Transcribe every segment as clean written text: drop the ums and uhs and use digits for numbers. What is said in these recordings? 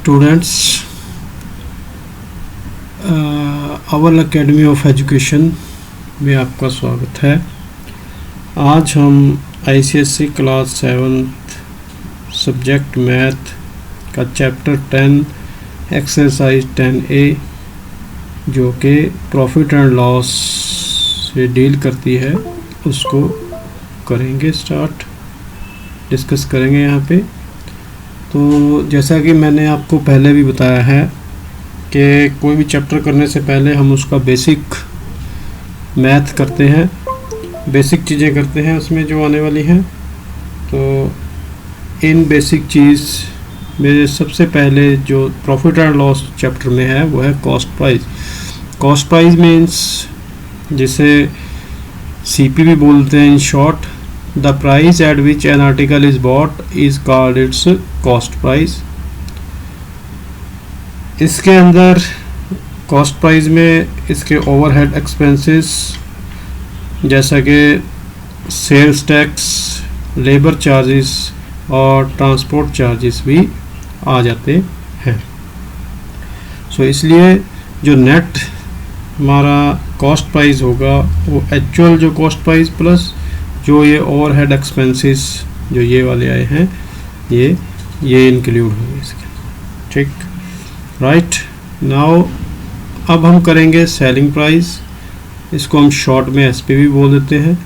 Students, our academy of education में आपका स्वागत है। आज हम आईसीएसई क्लास 7 सब्जेक्ट मैथ का चैप्टर 10 एक्सरसाइज 10A जो कि प्रॉफिट एंड लॉस से डील करती है उसको करेंगे डिस्कस करेंगे यहाँ पे। तो जैसा कि मैंने आपको पहले भी बताया है कि कोई भी चैप्टर करने से पहले हम उसका बेसिक मैथ करते हैं, बेसिक चीज़ें करते हैं उसमें जो आने वाली हैं। तो इन बेसिक चीज़ में सबसे पहले जो प्रॉफिट एंड लॉस चैप्टर में है वो है cost price. Cost price means जिसे सीपी भी बोलते हैं in short. The price at which an article is bought is called its cost price. इसके अंदर कॉस्ट प्राइस में इसके ओवरहेड एक्सपेंसेस जैसा कि सेल्स टैक्स, लेबर चार्जेस और ट्रांसपोर्ट चार्जेस भी आ जाते हैं। सो इसलिए जो नेट हमारा कॉस्ट प्राइस होगा वो एक्चुअल जो कॉस्ट प्राइस प्लस जो ये ओवरहेड एक्सपेंसेस जो ये वाले आए हैं ये इंक्लूड होंगे इसके, ठीक, राइट। नाउ अब हम करेंगे सेलिंग प्राइस। इसको हम शॉर्ट में एसपी भी बोल देते हैं।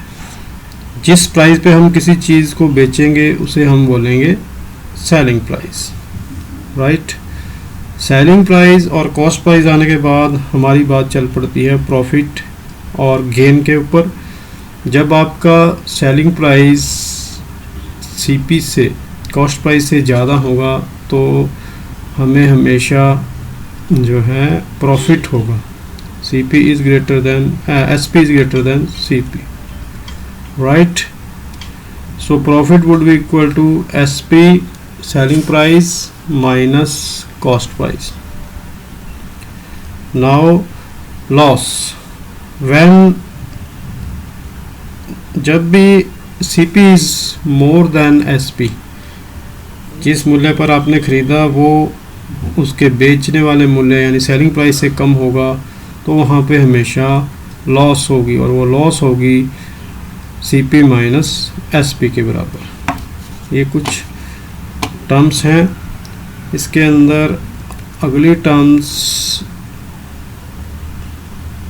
जिस प्राइस पे हम किसी चीज़ को बेचेंगे उसे हम बोलेंगे selling price, right. Selling price और कॉस्ट प्राइस आने के बाद हमारी बात चल पड़ती है प्रॉफिट और गेन के ऊपर। जब आपका सेलिंग प्राइस सीपी से कॉस्ट प्राइस से ज़्यादा होगा तो हमें हमेशा जो है प्रॉफिट होगा। CP is greater than SP is greater than CP, right. So profit would be equal to SP selling price minus cost price. Now loss, when जब भी CP is more than SP, जिस मूल्य पर आपने खरीदा वो उसके बेचने वाले मूल्य यानी सेलिंग प्राइस से कम होगा तो वहाँ पे हमेशा लॉस होगी और वो लॉस होगी सीपी माइनस एसपी के बराबर। ये कुछ टर्म्स हैं। इसके अंदर अगली टर्म्स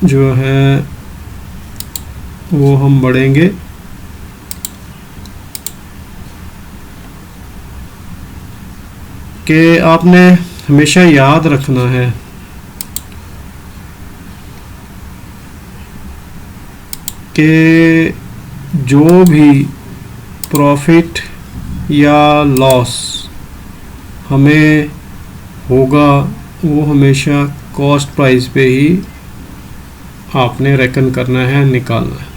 जो है वो हम बढ़ेंगे। कि आपने हमेशा याद रखना है कि जो भी प्रॉफिट या लॉस हमें होगा वो हमेशा कॉस्ट प्राइस पे ही आपने रेकन करना है, निकालना है,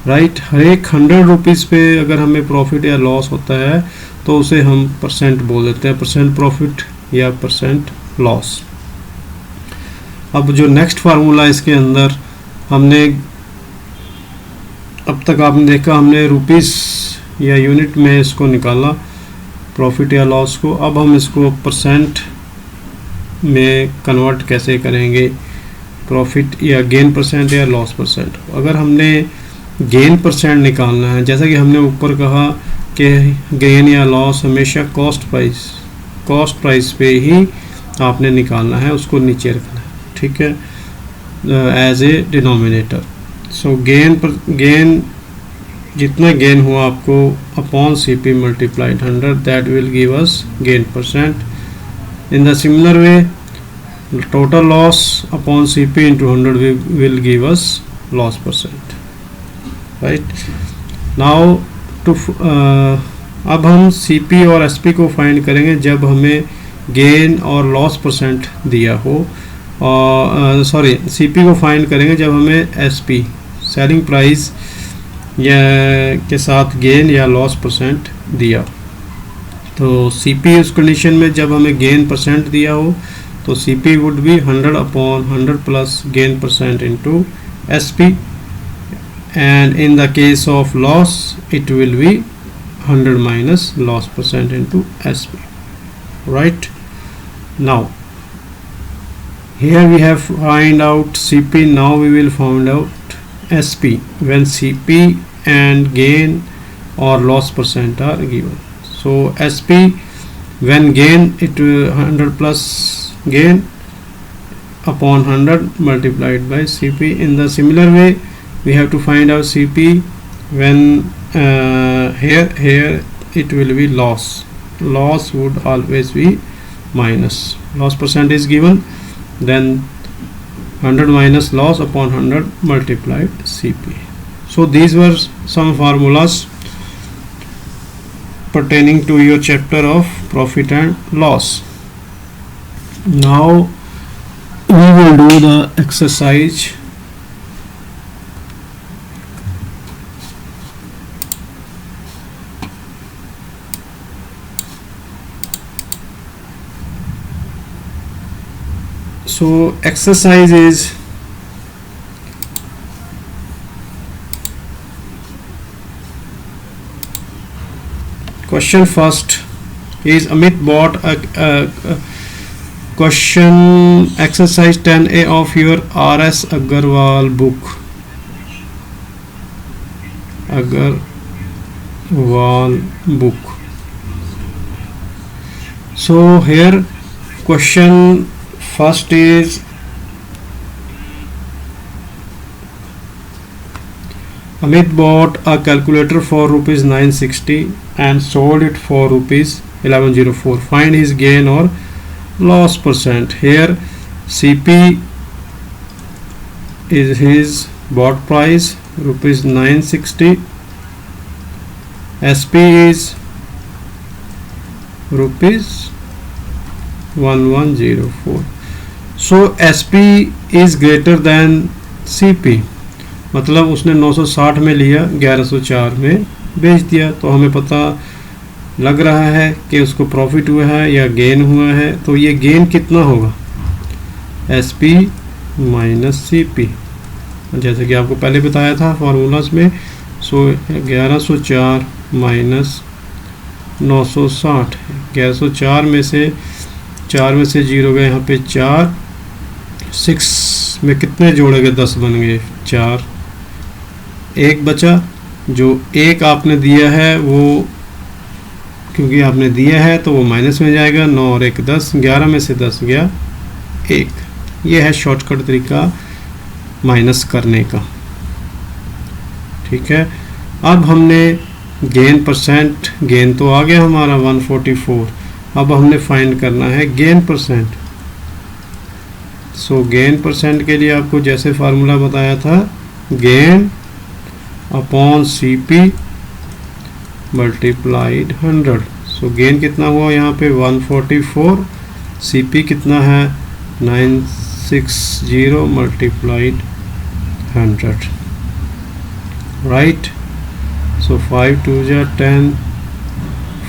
राइट। हर एक 100 रुपीज़ पे अगर हमें प्रॉफिट या लॉस होता है तो उसे हम परसेंट बोल देते हैं, परसेंट प्रॉफिट या परसेंट लॉस। अब जो नेक्स्ट फार्मूला इसके अंदर हमने अब तक आपने देखा हमने रुपीस या यूनिट में इसको निकाला प्रॉफिट या लॉस को। अब हम इसको परसेंट में कन्वर्ट कैसे करेंगे, प्रॉफिट या गेन परसेंट या लॉस परसेंट। अगर हमने गेन परसेंट निकालना है, जैसा कि हमने ऊपर कहा कि गेन या लॉस हमेशा कॉस्ट प्राइस पे ही आपने निकालना है, उसको नीचे रखना है, ठीक है, as a denominator. So gain जितना गेन हुआ आपको upon CP multiplied 100 that will give us gain percent. In the similar way total loss upon CP into 100 will give us loss percent, right. Now अब हम CP और SP को find करेंगे जब हमें गेन और लॉस परसेंट दिया हो, और सीपी को फाइंड करेंगे जब हमें एसपी सेलिंग प्राइस या के साथ गेन या लॉस परसेंट दिया। तो सीपी उस कंडीशन में जब हमें गेन परसेंट दिया हो तो CP would be 100 upon 100 plus gain percent into SP, and in the case of loss it will be 100 minus loss percent into SP, right। Now here we have find out CP. Now we will find out SP when CP and gain or loss percent are given. So SP when gain, it will 100 plus gain upon 100 multiplied by CP. In the similar way we have to find out CP when here it will be loss would always be minus. Loss percent is given, then 100 minus loss upon 100 multiplied CP. So these were some formulas pertaining to your chapter of profit and loss. Now we will do the exercise. So exercise is question first is Amit bought a question exercise 10A of your RS Agarwal book. So here question first is Amit bought a calculator for rupees 960 and sold it for rupees 1104. Find his gain or loss percent. Here CP is his bought price rupees 960, SP is rupees 1104. So SP is greater than CP, मतलब उसने 960 में लिया 1104 में बेच दिया, तो हमें पता लग रहा है कि उसको प्रॉफिट हुआ है या गेन हुआ है. तो ये गेन कितना होगा, SP माइनस CP, जैसे कि आपको पहले बताया था फार्मूलाज में. सो 1104 माइनस 960, 1104 में से 4 में से 0 गए यहाँ पे 4, 6 में कितने जोड़ेंगे 10 बन गए 4, 1 बचा. जो 1 आपने दिया है वो क्योंकि आपने दिया है तो वो माइनस में जाएगा. 9 और 1 10, 11 में से 10 गया 1. ये है शॉर्टकट तरीका माइनस करने का. ठीक है, अब हमने गेन परसेंट, गेन तो आ गया हमारा 144. अब हमने फाइंड करना है गेन परसेंट. सो गेन परसेंट के लिए आपको जैसे फार्मूला बताया था, गेन अपॉन CP मल्टीप्लाइड 100. सो गेन कितना हुआ यहाँ पे 144, CP कितना है 960 मल्टीप्लाइड 100, राइट. सो 5 2 जा 10,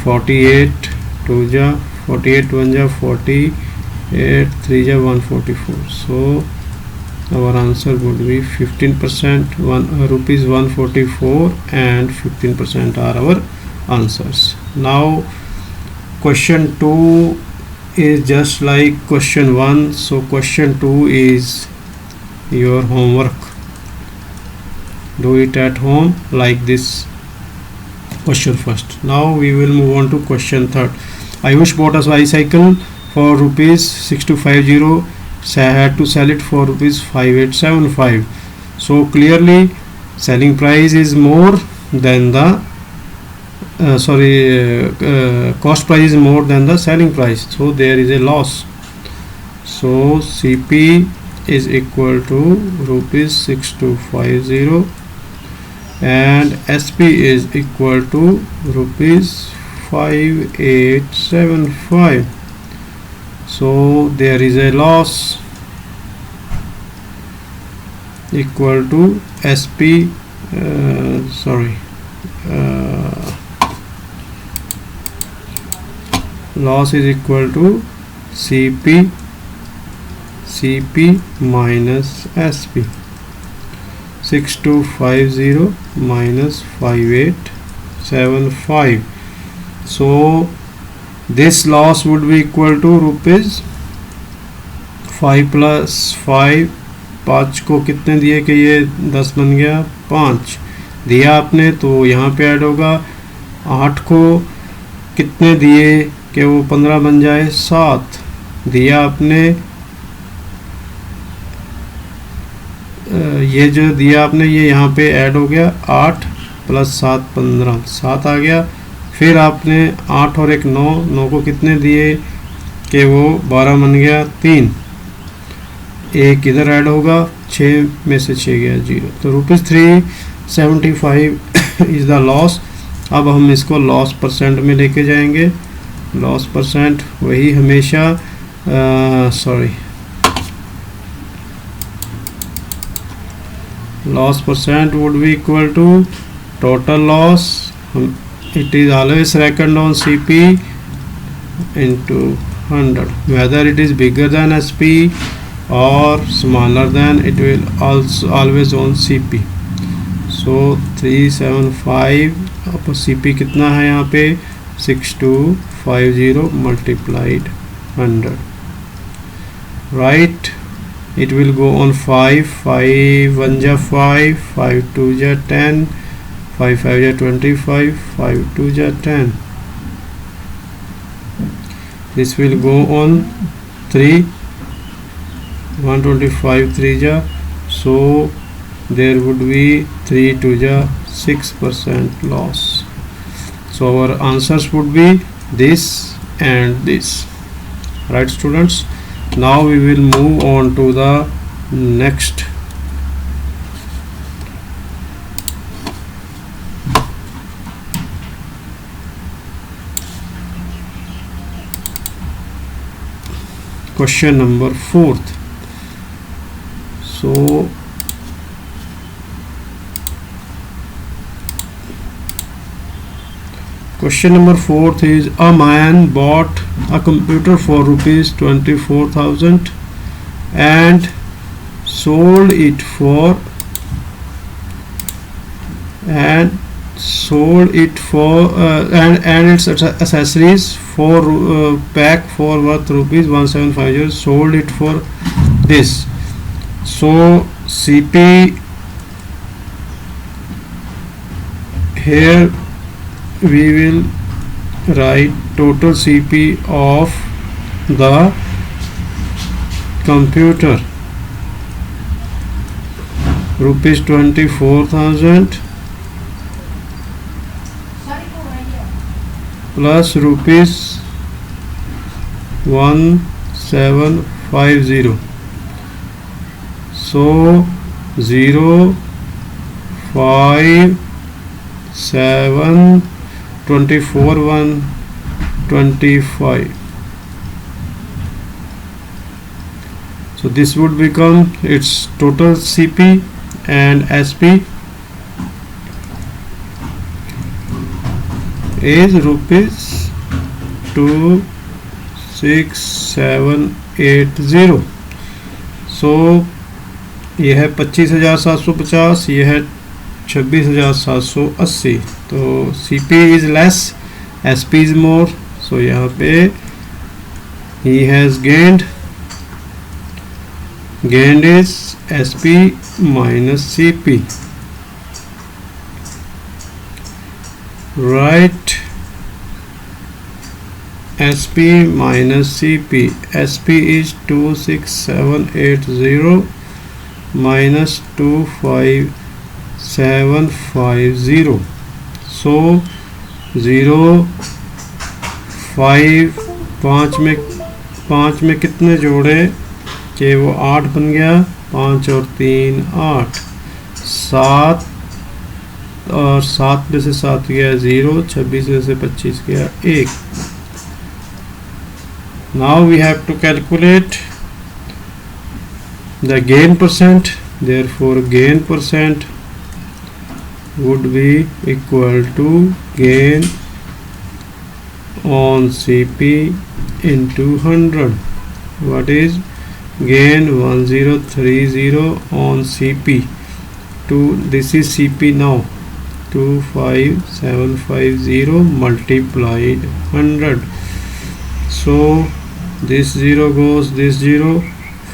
48 2 जा 48, 1 जा 48, 3 जा 144. So our answer would be 15%, rupees 144 and 15% are our answers. Now question 2 is just like question 1. So question 2 is your homework. Do it at home like this question first. Now we will move on to question 3. Ayush bought a bicycle for rupees 6250, had to sell it for rupees 5875. So clearly selling price is more than the cost price is more than the selling price, so there is a loss. So CP is equal to rupees 6250 and SP is equal to rupees 5875. So there is a loss equal to SP loss is equal to CP minus SP. 6250 minus 5875. So this loss would be equal to rupees 5 plus 5, 5 को कितने दिए कि ये 10 बन गया, 5 दिया आपने तो यहाँ पे ऐड होगा। 8 को कितने दिए कि वो 15 बन जाए, 7 दिया आपने। ये जो दिया आपने ये यहाँ पे ऐड हो गया, 8 प्लस 7 15, 7 आ गया। फिर आपने 8 और एक 9, 9 को कितने दिए कि वो 12 बन गया, 3 एक इधर ऐड होगा, 6 में से 6 गया 0, तो ₹375 इज़ द लॉस। अब हम इसको लॉस परसेंट में लेके जाएंगे। लॉस परसेंट वही हमेशा loss percent would be equal to total loss. It is always reckoned on CP into 100. Whether it is bigger than SP or smaller than, it will also always on CP. So 375 अब CP कितना है यहाँ पे, 6250 multiplied 100, right? It will go on 5, 5 1 ja 5, 5 2 ja 10, 5 5 ja 25, 5 2 ja 10. This will go on 3, 125 3 ja, so there would be 3 2 ja 6% loss. So our answers would be this and this, right students? Now we will move on to the next. Question number 4th. So question number 4th is, a man bought a computer for ₹24,000 and sold it for and its accessories for pack for worth ₹1750, sold it for this. So CP here we will write total CP of the computer, ₹24,000 plus ₹1750. So 0 5 7 24 1 25. So this would become its total CP, and SP is ₹26780. So ये है 25,750, ये है 26,780. तो CP is less, SP is more. So यहाँ पे he has gained is SP minus CP, right? SP minus CP. SP is 26780 minus 25750. So 0 5 5 में कितने जोड़े कि वो 8 बन गया, 5 और 3 8, 7 और 7 में से 7 गया 0, 26 में से 25 गया 1. Now we have to calculate the gain percent. Therefore gain percent would be equal to gain on CP into 100. What is gain? 1030 on CP. This is CP now. 25750 multiplied 100. So this 0 goes this 0,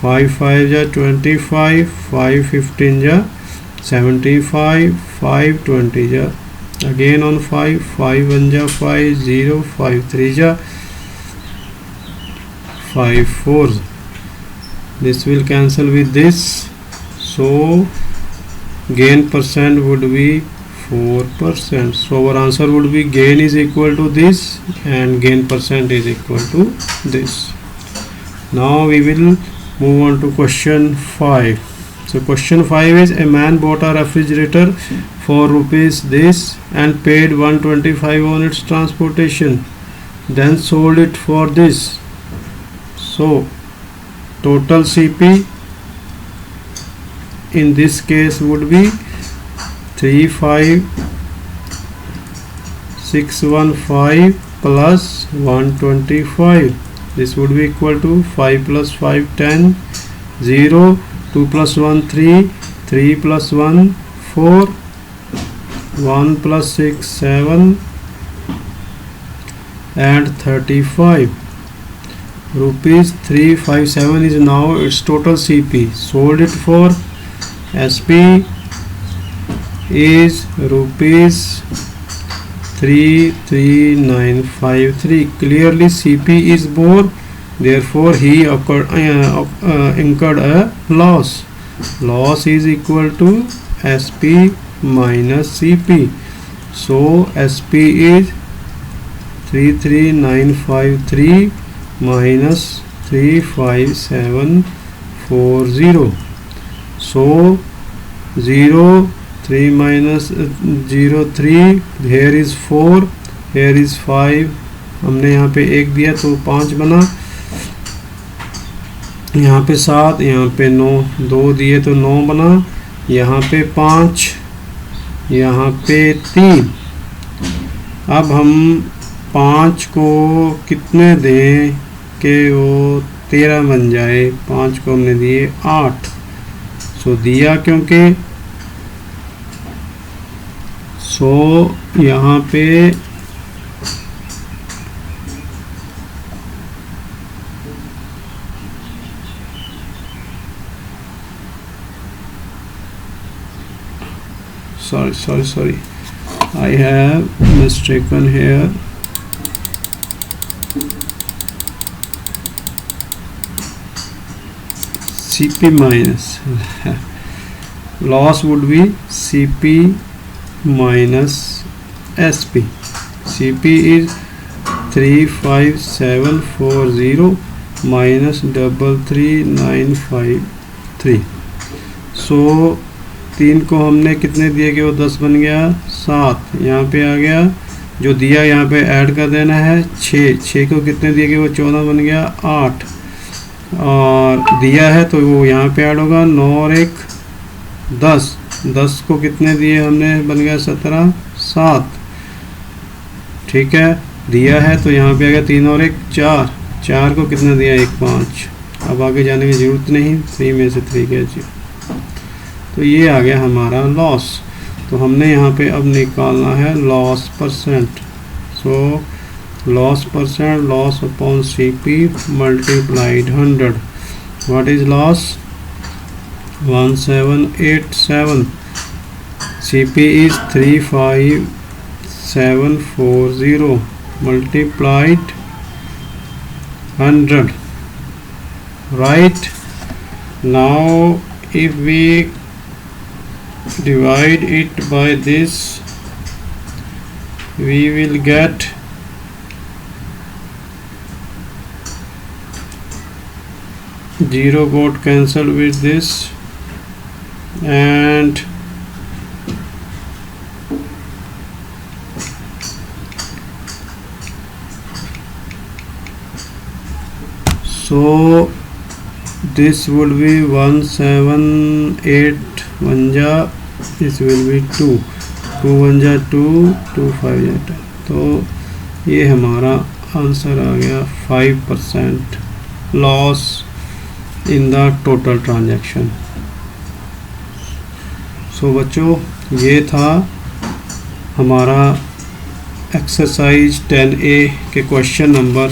5 5 जा 25, 5 15 जा 75, 5 20 जा again on 5, 5 1 जा 5 0, 5 3 जा 5 4. This will cancel with this, so gain percent would be 4%. So our answer would be gain is equal to this and gain percent is equal to this. Now we will move on to question 5. So question 5 is a man bought a refrigerator for rupees this and paid 125 on its transportation, then sold it for this. So total CP in this case would be 35615 plus 125. This would be equal to 5 plus 5 10, 0, 2 plus 1 3, 3 plus 1 4, 1 plus 6 7 and 35. Rupees 357 is now its total CP. Sold it for SP is rupees 33953. Clearly CP is more, therefore he incurred a loss. Loss is equal to SP minus CP. So SP is 33953 minus 35740. So 0 3 minus 0 3, here is 4, here is 5. हमने यहाँ पे 1 दिया तो 5 बना, यहाँ पे 7, यहाँ पे 9, 2 दिए तो 9 बना, यहाँ पे 5, यहाँ पे 3. अब हम 5 को कितने दें कि वो 13 बन जाए? 5 को हमने दिए 8. सो दिया क्योंकि यहाँ पे sorry, I have mistaken here. CP minus loss would be CP minus SP. CP is 35740 minus 33953. So 3 को हमने कितने दिए कि वो 10 बन गया, 7 यहाँ पे आ गया, जो दिया यहाँ पे ऐड कर देना है 6 को कितने दिए कि वो 14 बन गया, 8 और दिया है तो वो यहाँ पे ऐड होगा, 9 और 1 10 को कितने दिए हमने, बन गया 17 7. ठीक है, दिया है तो यहाँ पे आ गया 3 और 1 4 को कितना दिया 1 5. अब आगे जाने की ज़रूरत नहीं, 3 में से 3 गया जी. तो ये आ गया हमारा लॉस. तो हमने यहाँ पे अब निकालना है loss percent. So loss percent, loss upon CP multiplied 100. What is loss? 1787. CP is 35740 multiplied 100. Right, now if we divide it by this, we will get 0 got cancelled with this, and so this would be 178 ja, this will be 2 1 ja 2 2 5 ja 10. तो ये हमारा answer आ गया 5% loss in the total transaction. So बच्चों, ये था हमारा exercise 10A के क्वेश्चन नंबर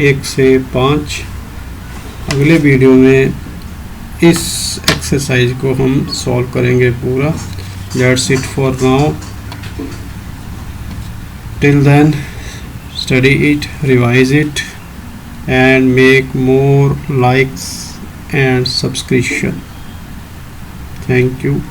1 से 5. अगले वीडियो में इस एक्सरसाइज को हम सॉल्व करेंगे पूरा. That's it for now. Till then study it, revise it, and make more likes and subscription. Thank you.